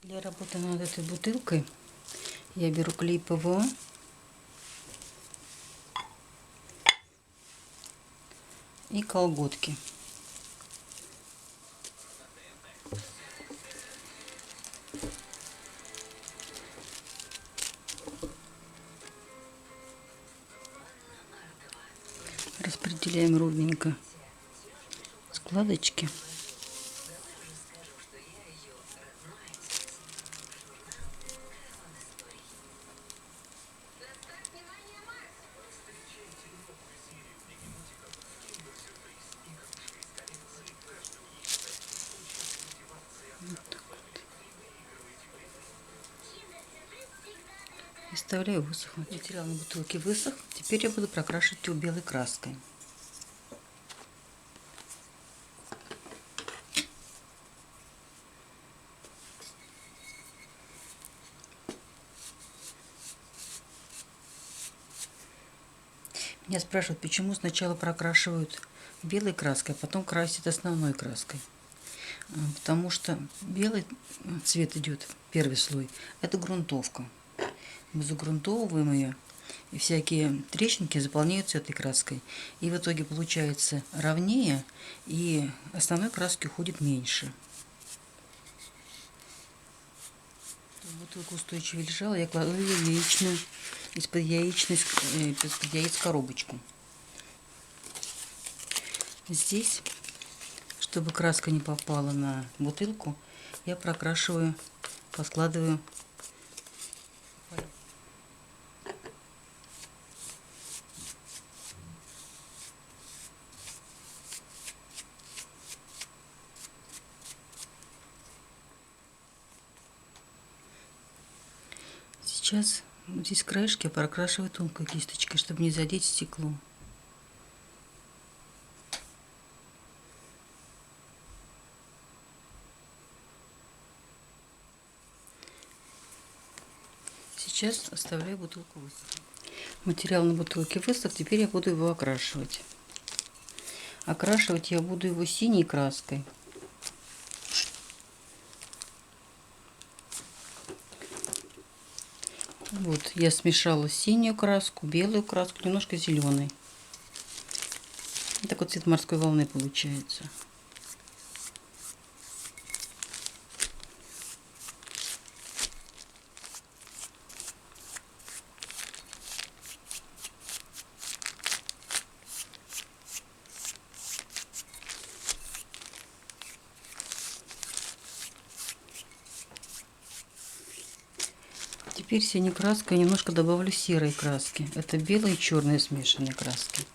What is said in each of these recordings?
Для работы над этой бутылкой я беру клей ПВА и колготки. Распределяем ровненько складочки. Вот так вот. И оставляю высохнуть. Материал на бутылке высох. Теперь я буду прокрашивать его белой краской. Меня спрашивают, почему сначала прокрашивают белой краской, а потом красят основной краской. Потому что белый цвет идет, первый слой, это грунтовка. Мы загрунтовываем ее, и всякие трещинки заполняются этой краской. И в итоге получается ровнее, и основной краски уходит меньше. Бутылка устойчиво лежала, я кладу ее в яичную, из-под яиц коробочку. Здесь, чтобы краска не попала на бутылку, я прокрашиваю, подкладываю. Сейчас вот здесь краешки я прокрашиваю тонкой кисточкой, чтобы не задеть стекло. Сейчас оставляю бутылку высохнуть. Материал на бутылке высох, теперь я буду его окрашивать. Окрашивать я буду его синей краской. Вот, я смешала синюю краску, белую краску, немножко зеленой. Такой цвет морской волны получается. Теперь синей краской немножко добавлю серой краски. Это белые и черные смешанные краски.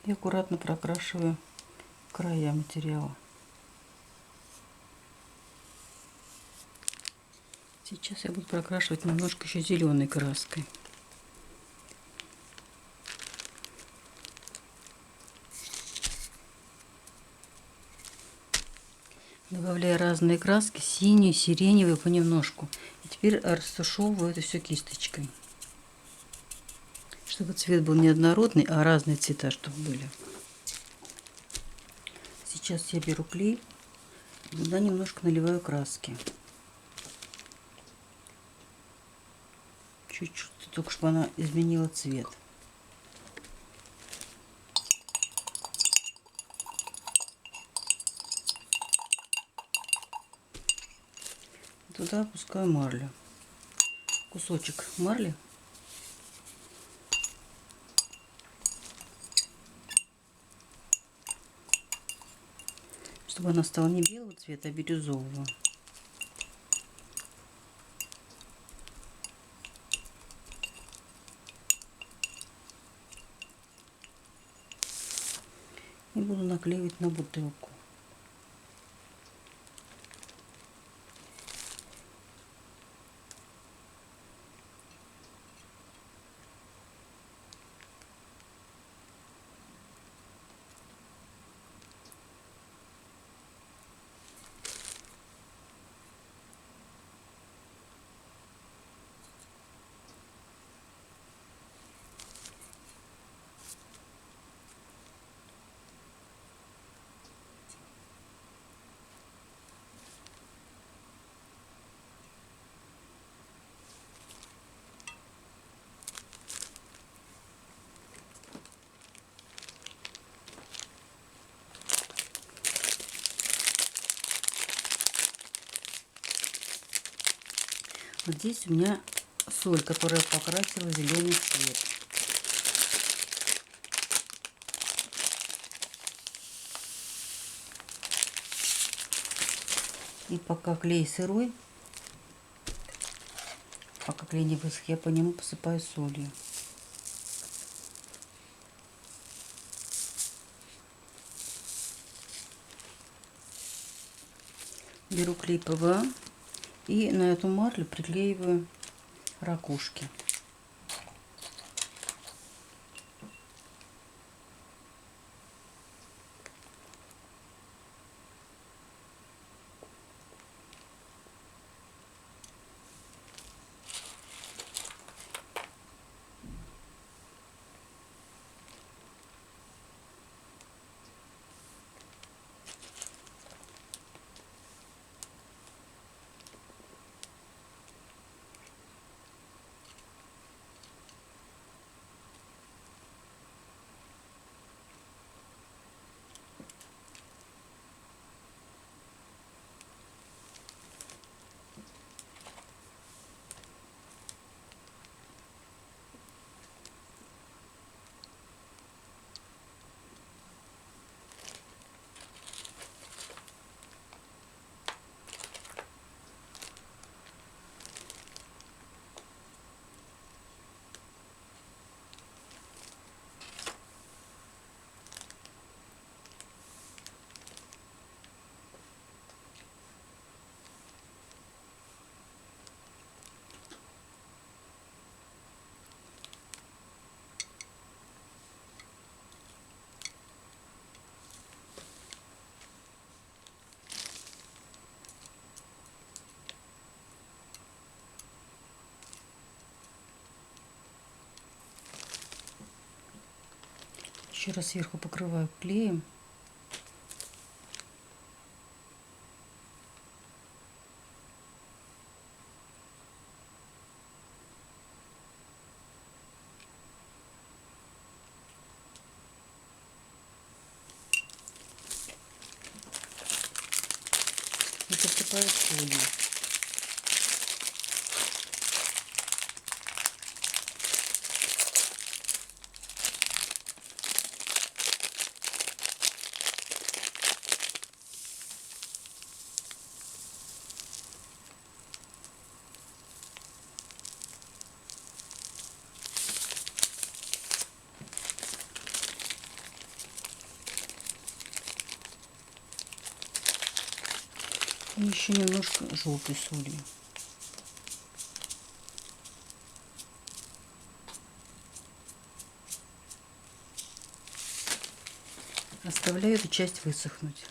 И аккуратно прокрашиваю края материала. Сейчас я буду прокрашивать немножко еще зеленой краской. Добавляю разные краски, синюю, сиреневую понемножку. И теперь растушевываю это все кисточкой. Чтобы цвет был не однородный, а разные цвета, чтобы были. Сейчас я беру клей, туда немножко наливаю краски. Чуть-чуть, только чтобы она изменила цвет. Туда опускаю марлю. Кусочек марли. Чтобы она стала не белого цвета, а бирюзового. И буду наклеивать на бутылку. Здесь у меня соль, которая покрасила зеленый цвет. И пока клей сырой, пока клей не высох, я по нему посыпаю солью. Беру клей ПВА и на эту марлю приклеиваю ракушки. Еще раз сверху покрываю клеем. И посыпаю солью. И еще немножко желтой солью. Оставляю эту часть высохнуть.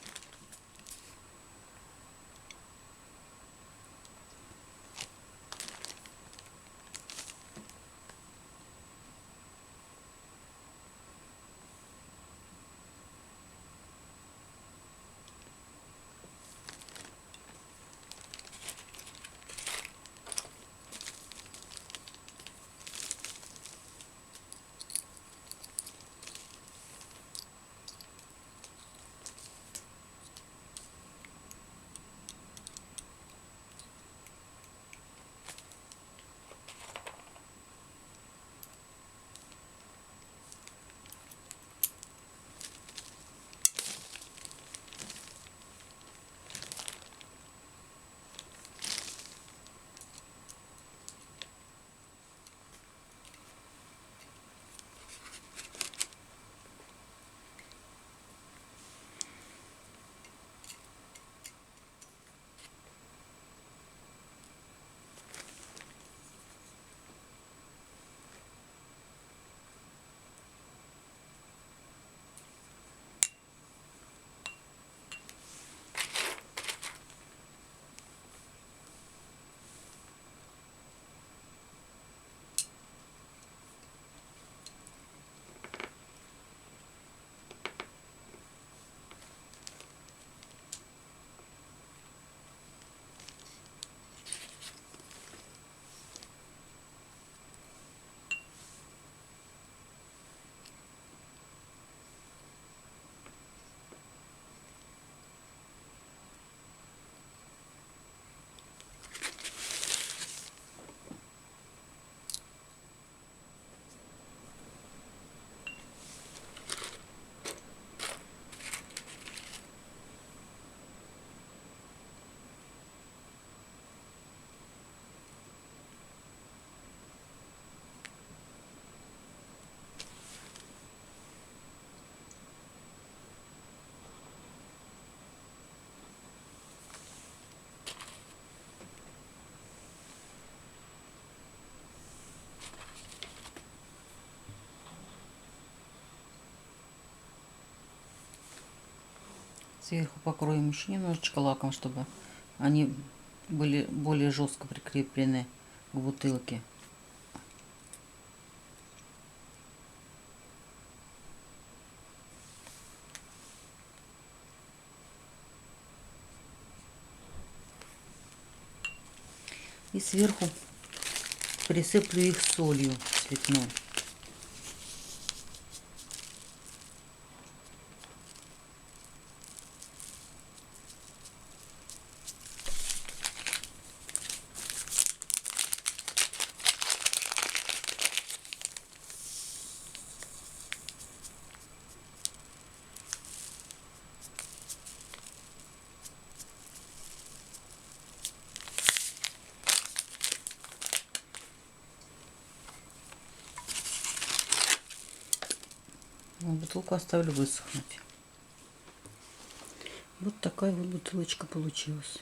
Сверху покроем еще немножечко лаком, чтобы они были более жестко прикреплены к бутылке. И сверху присыплю их солью цветной. Бутылку оставлю высохнуть. Вот такая вот бутылочка получилась.